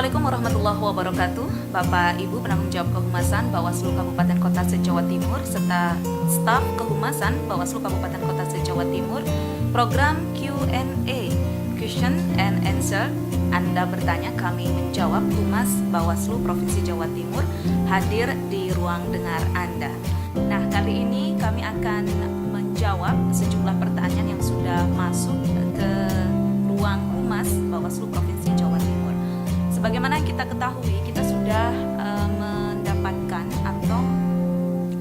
Assalamualaikum warahmatullahi wabarakatuh. Bapak Ibu penanggung jawab Kehumasan Bawaslu Kabupaten Kota se-Jawa Timur serta staf Kehumasan Bawaslu Kabupaten Kota se-Jawa Timur, program Q&A, Question and Answer. Anda bertanya, kami menjawab. Humas Bawaslu Provinsi Jawa Timur hadir di ruang dengar Anda. Nah, kali ini kami akan menjawab sejumlah pertanyaan yang sudah masuk ke ruang Humas Bawaslu Provinsi Jawa Timur. Sebagaimana kita ketahui, kita sudah mendapatkan atau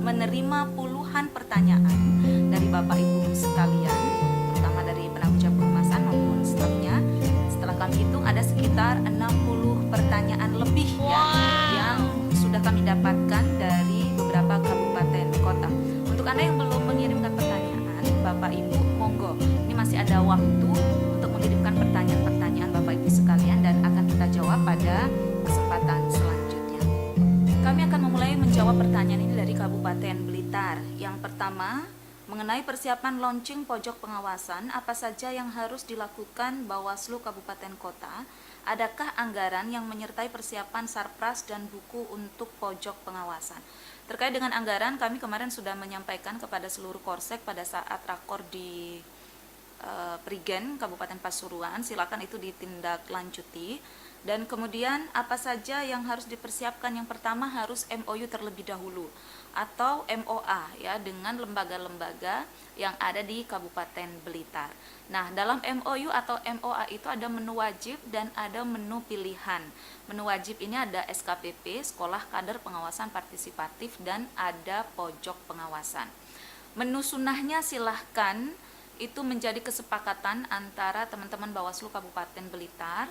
menerima puluhan pertanyaan dari Bapak Ibu sekalian, terutama dari penanggung jawab kehumasan maupun stafnya. Setelah kami hitung, ada sekitar 60 pertanyaan lebih yang sudah kami dapatkan dari beberapa kabupaten kota. Untuk Anda yang belum mengirimkan pertanyaan, Bapak Ibu, monggo, ini masih ada waktu untuk mengirimkan pertanyaan-pertanyaan Bapak Ibu sekalian dan akan kita jawab pada kesempatan selanjutnya. Kami akan memulai menjawab pertanyaan ini dari Kabupaten Blitar. Yang pertama, mengenai persiapan launching pojok pengawasan, apa saja yang harus dilakukan Bawaslu Kabupaten Kota? Adakah anggaran yang menyertai persiapan sarpras dan buku untuk pojok pengawasan? Terkait dengan anggaran, kami kemarin sudah menyampaikan kepada seluruh Korsek pada saat rakor di Prigen Kabupaten Pasuruan. Silakan itu ditindaklanjuti. Dan kemudian apa saja yang harus dipersiapkan? Yang pertama harus MOU terlebih dahulu atau MOA ya dengan lembaga-lembaga yang ada di Kabupaten Blitar. Nah, dalam MOU atau MOA itu ada menu wajib dan ada menu pilihan. Menu wajib ini ada SKPP, Sekolah Kader Pengawasan Partisipatif, dan ada pojok pengawasan. Menu sunnahnya silahkan itu menjadi kesepakatan antara teman-teman Bawaslu Kabupaten Blitar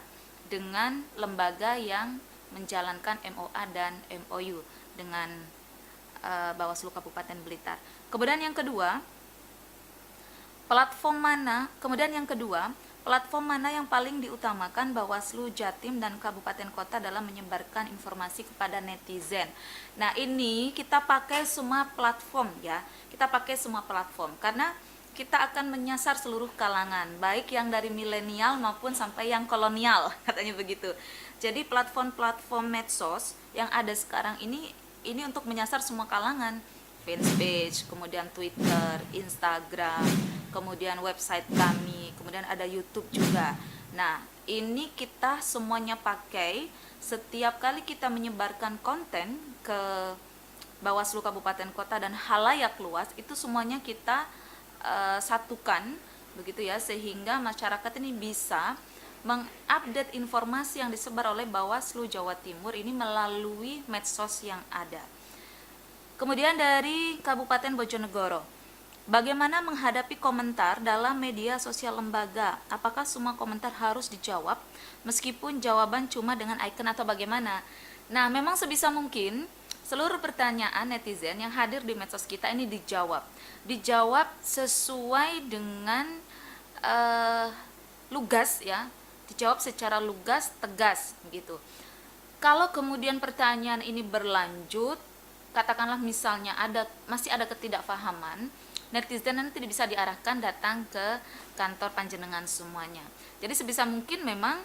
dengan lembaga yang menjalankan MOA dan MOU dengan Bawaslu Kabupaten Blitar. Kemudian yang kedua, platform mana yang paling diutamakan Bawaslu Jatim dan Kabupaten Kota dalam menyebarkan informasi kepada netizen. Nah, ini kita pakai semua platform ya. Kita pakai semua platform karena kita akan menyasar seluruh kalangan, baik yang dari milenial maupun sampai yang kolonial, katanya begitu. Jadi platform-platform medsos yang ada sekarang ini untuk menyasar semua kalangan. Fanpage, kemudian Twitter, Instagram, kemudian website kami, kemudian ada YouTube juga. Nah, ini kita semuanya pakai setiap kali kita menyebarkan konten ke Bawaslu Kabupaten Kota dan halayak luas, itu semuanya kita satukan begitu ya, sehingga masyarakat ini bisa mengupdate informasi yang disebar oleh Bawaslu Jawa Timur ini melalui medsos yang ada. Kemudian dari Kabupaten Bojonegoro, bagaimana menghadapi komentar dalam media sosial lembaga? Apakah semua komentar harus dijawab meskipun jawaban cuma dengan icon atau bagaimana? Nah, memang sebisa mungkin seluruh pertanyaan netizen yang hadir di medsos kita ini dijawab sesuai dengan lugas ya, dijawab secara lugas, tegas gitu. Kalau kemudian pertanyaan ini berlanjut, katakanlah misalnya masih ada ketidakfahaman, netizen nanti bisa diarahkan datang ke kantor panjenengan semuanya. Jadi sebisa mungkin memang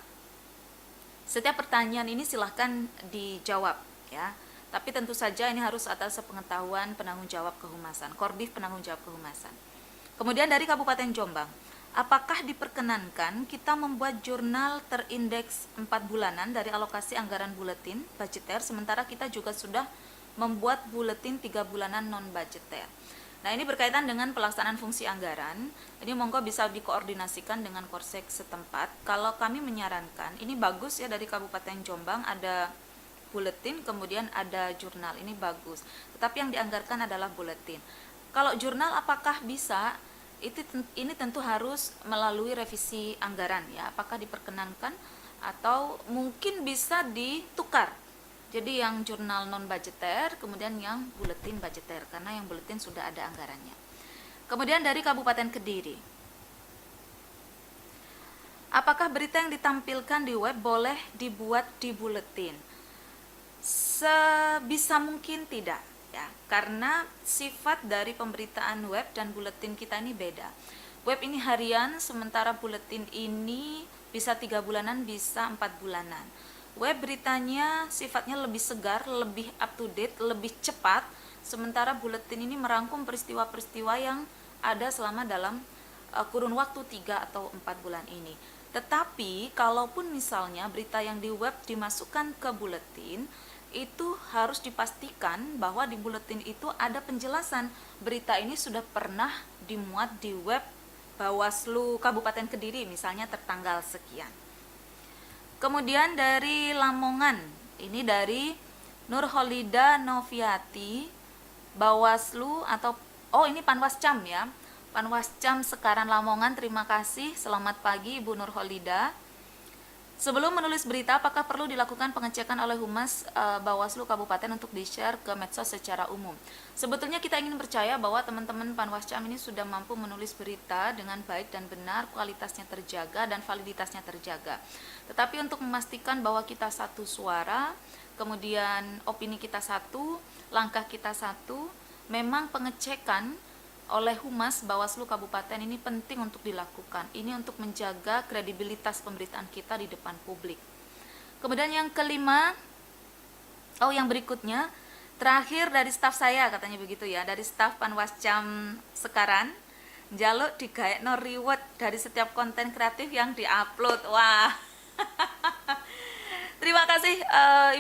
setiap pertanyaan ini silahkan dijawab ya. Tapi tentu saja ini harus atas sepengetahuan penanggung jawab kehumasan, Korbif penanggung jawab kehumasan. Kemudian dari Kabupaten Jombang, apakah diperkenankan kita membuat jurnal terindeks 4 bulanan dari alokasi anggaran buletin budgeter, sementara kita juga sudah membuat buletin 3 bulanan non budgeter. Nah, ini berkaitan dengan pelaksanaan fungsi anggaran. Ini monggo bisa dikoordinasikan dengan Korsek setempat. Kalau kami menyarankan, ini bagus ya dari Kabupaten Jombang ada buletin, kemudian ada jurnal, ini bagus. Tetapi yang dianggarkan adalah buletin. Kalau jurnal apakah bisa? Ini tentu harus melalui revisi anggaran ya. Apakah diperkenankan atau mungkin bisa ditukar. Jadi yang jurnal non budgeter, kemudian yang buletin budgeter, karena yang buletin sudah ada anggarannya. Kemudian dari Kabupaten Kediri, apakah berita yang ditampilkan di web boleh dibuat di buletin? Sebisa mungkin tidak ya, karena sifat dari pemberitaan web dan buletin kita ini beda. Web ini harian, sementara buletin ini bisa 3 bulanan, bisa 4 bulanan. web beritanya sifatnya lebih segar, lebih up to date, lebih cepat, sementara buletin ini merangkum peristiwa-peristiwa yang ada selama dalam kurun waktu 3 atau 4 bulan ini. Tetapi kalaupun misalnya berita yang di web dimasukkan ke buletin, itu harus dipastikan bahwa di buletin itu ada penjelasan berita ini sudah pernah dimuat di web Bawaslu Kabupaten Kediri misalnya tertanggal sekian. Kemudian dari Lamongan, ini dari Nurholida Noviati, Bawaslu atau ini Panwascam ya. Panwascam Sekaran Lamongan, terima kasih. Selamat pagi Ibu Nurholida. Sebelum menulis berita, apakah perlu dilakukan pengecekan oleh Humas Bawaslu Kabupaten untuk di-share ke medsos secara umum? Sebetulnya kita ingin percaya bahwa teman-teman Panwascam ini sudah mampu menulis berita dengan baik dan benar, kualitasnya terjaga dan validitasnya terjaga. Tetapi untuk memastikan bahwa kita satu suara, kemudian opini kita satu, langkah kita satu, memang pengecekan oleh Humas Bawaslu Kabupaten ini penting untuk dilakukan. Ini untuk menjaga kredibilitas pemberitaan kita di depan publik. Kemudian yang kelima, yang berikutnya, terakhir dari staf saya katanya begitu ya, dari staf Panwascam Sekaran, jaluk digaekno reward dari setiap konten kreatif yang diupload. Wah. Terima kasih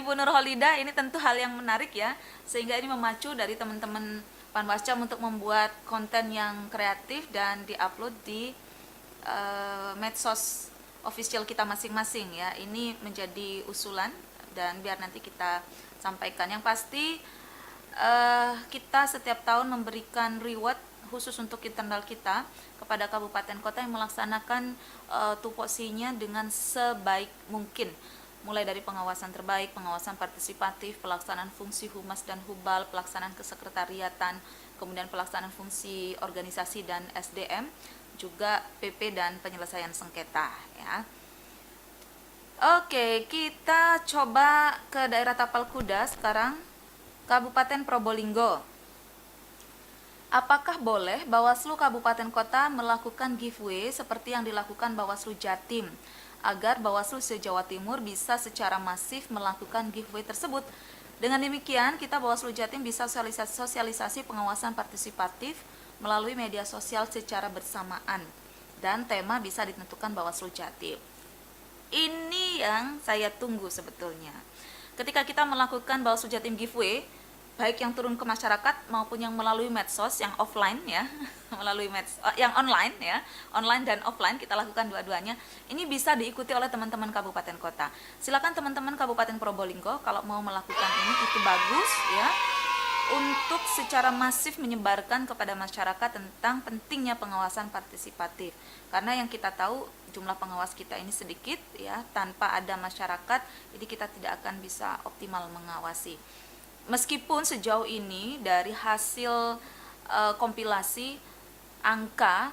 Ibu Nurholida, ini tentu hal yang menarik ya, sehingga ini memacu dari teman-teman Panwascam untuk membuat konten yang kreatif dan diupload di medsos official kita masing-masing ya. Ini menjadi usulan dan biar nanti kita sampaikan. Yang pasti kita setiap tahun memberikan reward khusus untuk internal kita kepada kabupaten kota yang melaksanakan tupoksinya dengan sebaik mungkin, mulai dari pengawasan terbaik, pengawasan partisipatif, pelaksanaan fungsi humas dan hubal, pelaksanaan kesekretariatan, kemudian pelaksanaan fungsi organisasi dan SDM, juga PP dan penyelesaian sengketa ya. Oke, kita coba ke daerah Tapal Kuda sekarang, Kabupaten Probolinggo. Apakah boleh Bawaslu Kabupaten Kota melakukan giveaway seperti yang dilakukan Bawaslu Jatim, agar Bawaslu se-Jawa Timur bisa secara masif melakukan giveaway tersebut? Dengan demikian, kita Bawaslu Jatim bisa sosialisasi pengawasan partisipatif melalui media sosial secara bersamaan, dan tema bisa ditentukan Bawaslu Jatim. Ini yang saya tunggu sebetulnya. Ketika kita melakukan Bawaslu Jatim giveaway, baik yang turun ke masyarakat maupun yang melalui medsos yang offline ya, melalui yang online ya, online dan offline kita lakukan dua-duanya. Ini bisa diikuti oleh teman-teman kabupaten kota. Silakan teman-teman Kabupaten Probolinggo kalau mau melakukan ini, itu bagus ya, untuk secara masif menyebarkan kepada masyarakat tentang pentingnya pengawasan partisipatif. Karena yang kita tahu jumlah pengawas kita ini sedikit ya, tanpa ada masyarakat jadi kita tidak akan bisa optimal mengawasi. Meskipun sejauh ini dari hasil kompilasi angka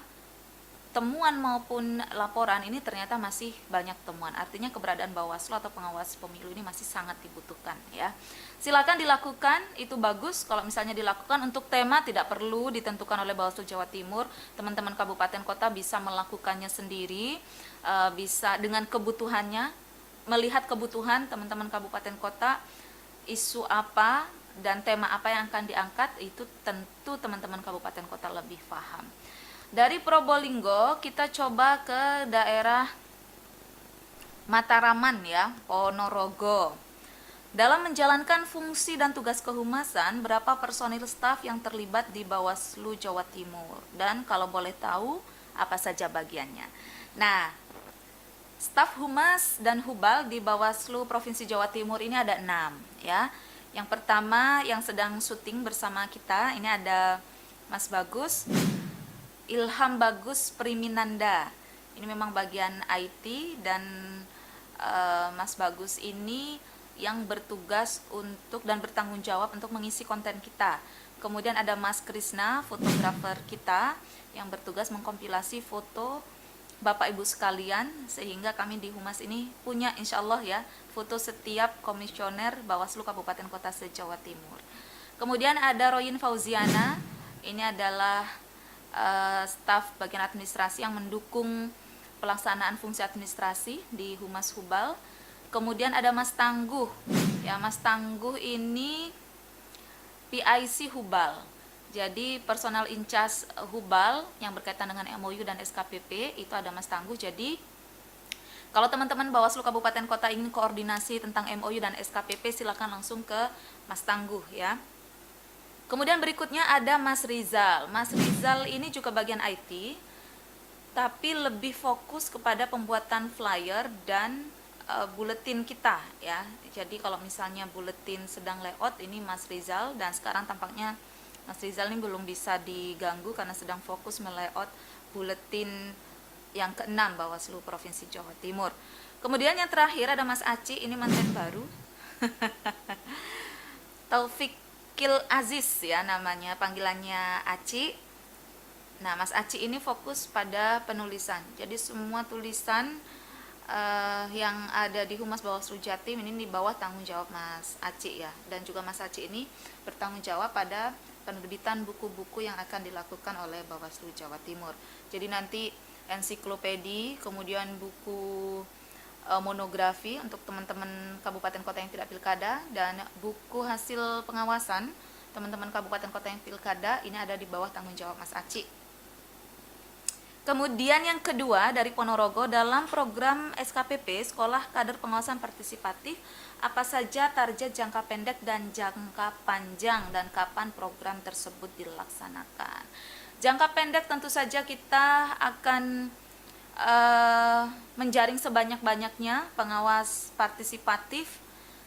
temuan maupun laporan ini ternyata masih banyak temuan. Artinya keberadaan Bawaslu atau pengawas pemilu ini masih sangat dibutuhkan ya. Silakan dilakukan, itu bagus kalau misalnya dilakukan. Untuk tema tidak perlu ditentukan oleh Bawaslu Jawa Timur. Teman-teman kabupaten kota bisa melakukannya sendiri, bisa dengan kebutuhannya, melihat kebutuhan teman-teman kabupaten kota, isu apa dan tema apa yang akan diangkat, itu tentu teman-teman kabupaten kota lebih paham. Dari Probolinggo kita coba ke daerah Mataraman ya, Ponorogo. Dalam menjalankan fungsi dan tugas kehumasan, berapa personil staf yang terlibat di Bawaslu Jawa Timur? Dan kalau boleh tahu, apa saja bagiannya? Nah, staf humas dan hubal di Bawaslu Provinsi Jawa Timur ini ada 6 ya. Yang pertama yang sedang syuting bersama kita ini ada Mas Bagus, Ilham Bagus Priminanda. Ini memang bagian IT dan Mas Bagus ini yang bertugas untuk dan bertanggung jawab untuk mengisi konten kita. Kemudian ada Mas Krisna, fotografer kita yang bertugas mengkompilasi foto Bapak Ibu sekalian, sehingga kami di Humas ini punya insya Allah ya foto setiap komisioner Bawaslu Kabupaten Kota se-Jawa Timur. Kemudian ada Royin Fauziana, ini adalah staf bagian administrasi yang mendukung pelaksanaan fungsi administrasi di Humas Hubal. Kemudian ada Mas Tangguh. Ya, Mas Tangguh ini PIC Hubal. Jadi personal in charge Hubal yang berkaitan dengan MOU dan SKPP itu ada Mas Tangguh. Jadi kalau teman-teman Bawaslu Kabupaten Kota ingin koordinasi tentang MOU dan SKPP, silakan langsung ke Mas Tangguh ya. Kemudian berikutnya ada Mas Rizal. Mas Rizal ini juga bagian IT, tapi lebih fokus kepada pembuatan flyer dan buletin kita ya. Jadi kalau misalnya buletin sedang layout, ini Mas Rizal, dan sekarang tampaknya Mas Rizal ini belum bisa diganggu karena sedang fokus melayout buletin yang ke-6 Bawaslu Provinsi Jawa Timur. Kemudian yang terakhir ada Mas Aci, ini mantan baru. Taufikil Aziz ya namanya, panggilannya Aci. Nah, Mas Aci ini fokus pada penulisan. Jadi semua tulisan yang ada di Humas Bawaslu Jatim ini di bawah tanggung jawab Mas Aci ya. Dan juga Mas Aci ini bertanggung jawab pada penerbitan buku-buku yang akan dilakukan oleh Bawaslu Jawa Timur. Jadi nanti ensiklopedi, kemudian buku monografi untuk teman-teman kabupaten kota yang tidak pilkada, dan buku hasil pengawasan teman-teman kabupaten kota yang pilkada ini ada di bawah tanggung jawab Mas Aci. Kemudian yang kedua dari Ponorogo, dalam program SKPP Sekolah Kader Pengawasan Partisipatif, apa saja target jangka pendek dan jangka panjang dan kapan program tersebut dilaksanakan. Jangka pendek tentu saja kita akan menjaring sebanyak-banyaknya pengawas partisipatif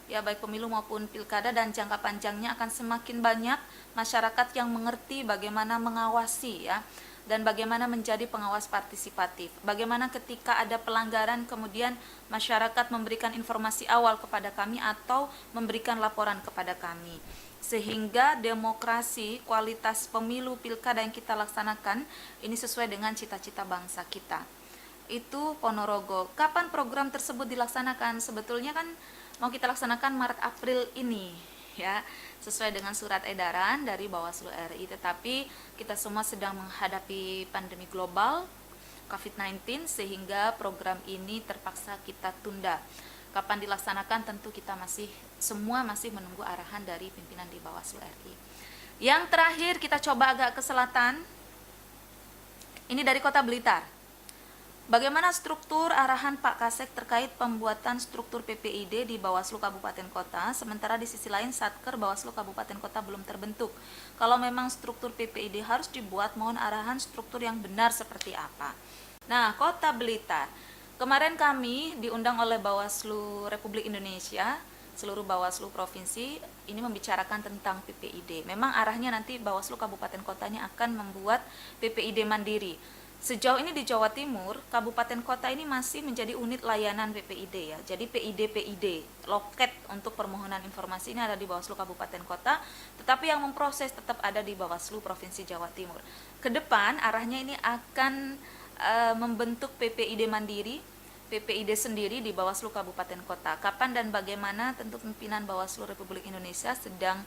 ya, baik pemilu maupun pilkada, dan jangka panjangnya akan semakin banyak masyarakat yang mengerti bagaimana mengawasi ya, dan bagaimana menjadi pengawas partisipatif. Bagaimana ketika ada pelanggaran kemudian masyarakat memberikan informasi awal kepada kami atau memberikan laporan kepada kami, sehingga demokrasi, kualitas pemilu pilkada yang kita laksanakan ini sesuai dengan cita-cita bangsa kita. Itu Ponorogo. Kapan program tersebut dilaksanakan? Sebetulnya kan mau kita laksanakan Maret April ini ya, sesuai dengan surat edaran dari Bawaslu RI, tetapi kita semua sedang menghadapi pandemi global COVID-19 sehingga program ini terpaksa kita tunda. Kapan dilaksanakan tentu kita semua masih menunggu arahan dari pimpinan di Bawaslu RI. Yang terakhir kita coba agak ke selatan. Ini dari Kota Blitar. Bagaimana struktur arahan Pak Kasek terkait pembuatan struktur PPID di Bawaslu Kabupaten Kota, sementara di sisi lain Satker Bawaslu Kabupaten Kota belum terbentuk. Kalau memang struktur PPID harus dibuat, mohon arahan struktur yang benar seperti apa. Nah, Kota Blitar, kemarin kami diundang oleh Bawaslu Republik Indonesia, seluruh Bawaslu Provinsi, ini membicarakan tentang PPID. Memang arahnya nanti Bawaslu Kabupaten Kotanya akan membuat PPID mandiri. Sejauh ini di Jawa Timur, kabupaten kota ini masih menjadi unit layanan PPID ya. Jadi PID, loket untuk permohonan informasi ini ada di Bawaslu Kabupaten Kota, tetapi yang memproses tetap ada di Bawaslu Provinsi Jawa Timur. Kedepan arahnya ini akan membentuk PPID mandiri, PPID sendiri di Bawaslu Kabupaten Kota. Kapan dan bagaimana tentu pimpinan Bawaslu Republik Indonesia sedang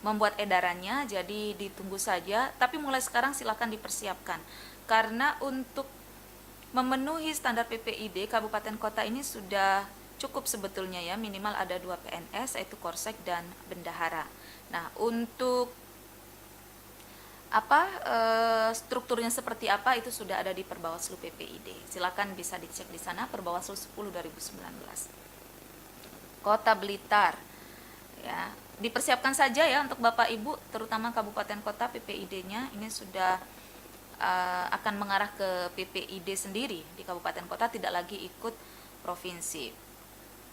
membuat edarannya, jadi ditunggu saja. Tapi mulai sekarang silakan dipersiapkan, karena untuk memenuhi standar PPID Kabupaten Kota ini sudah cukup sebetulnya ya, minimal ada 2 PNS, yaitu Korsek dan Bendahara. Nah, untuk strukturnya seperti apa itu sudah ada di Perbawaslu PPID. Silakan bisa dicek di sana, Perbawaslu 10 2019. Kota Blitar ya, dipersiapkan saja ya untuk Bapak Ibu, terutama kabupaten kota PPID-nya ini sudah akan mengarah ke PPID sendiri di kabupaten kota, tidak lagi ikut provinsi.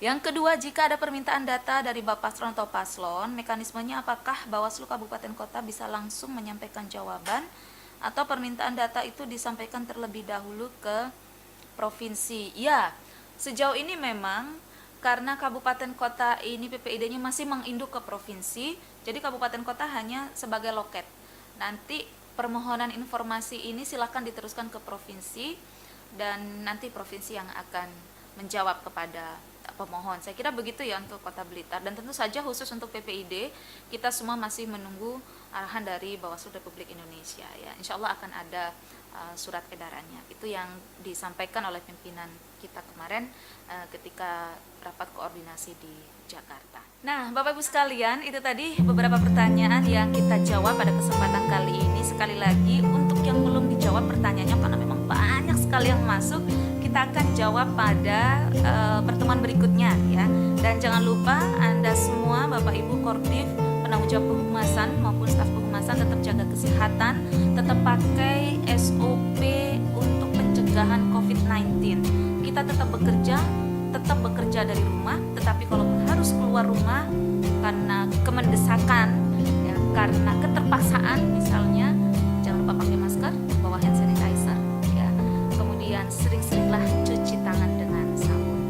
Yang kedua, jika ada permintaan data dari Bapak Paslon atau Paslon, mekanismenya apakah Bawaslu Kabupaten Kota bisa langsung menyampaikan jawaban atau permintaan data itu disampaikan terlebih dahulu ke provinsi? Ya, sejauh ini memang karena kabupaten kota ini PPID-nya masih menginduk ke provinsi, jadi kabupaten kota hanya sebagai loket. Nanti permohonan informasi ini silakan diteruskan ke provinsi dan nanti provinsi yang akan menjawab kepada pemohon. Saya kira begitu ya untuk Kota Blitar, dan tentu saja khusus untuk PPID kita semua masih menunggu arahan dari Bawaslu Republik Indonesia ya. Insya Allah akan ada surat edarannya. Itu yang disampaikan oleh pimpinan kita kemarin ketika rapat koordinasi di Jakarta. Nah, Bapak Ibu sekalian, itu tadi beberapa pertanyaan yang kita jawab pada kesempatan kali ini. Sekali lagi, untuk yang belum dijawab pertanyaannya karena memang banyak sekali yang masuk, kita akan jawab pada pertemuan berikutnya ya. Dan jangan lupa Anda semua Bapak Ibu Korbdiv, penanggung jawab kehumasan maupun staf kehumasan tetap jaga kesehatan, tetap pakai SOP untuk pencegahan COVID-19. Kita tetap bekerja dari rumah, tetapi kalau harus keluar rumah karena kemendesakan ya, karena keterpaksaan misalnya, jangan lupa pakai masker, bawa hand sanitizer ya. Kemudian sering-seringlah cuci tangan dengan sabun.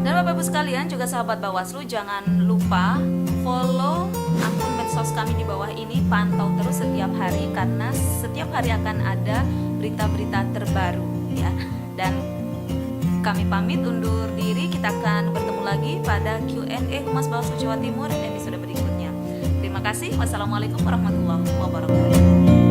Dan Bapak Ibu sekalian, juga sahabat Bawaslu, jangan lupa follow akun medsos kami di bawah ini, pantau terus setiap hari karena setiap hari akan ada berita-berita terbaru ya. Dan kami pamit undur diri, kita akan bertemu lagi pada Q&A Humas Bawaslu Jawa Timur episode berikutnya. Terima kasih. Wassalamualaikum warahmatullahi wabarakatuh.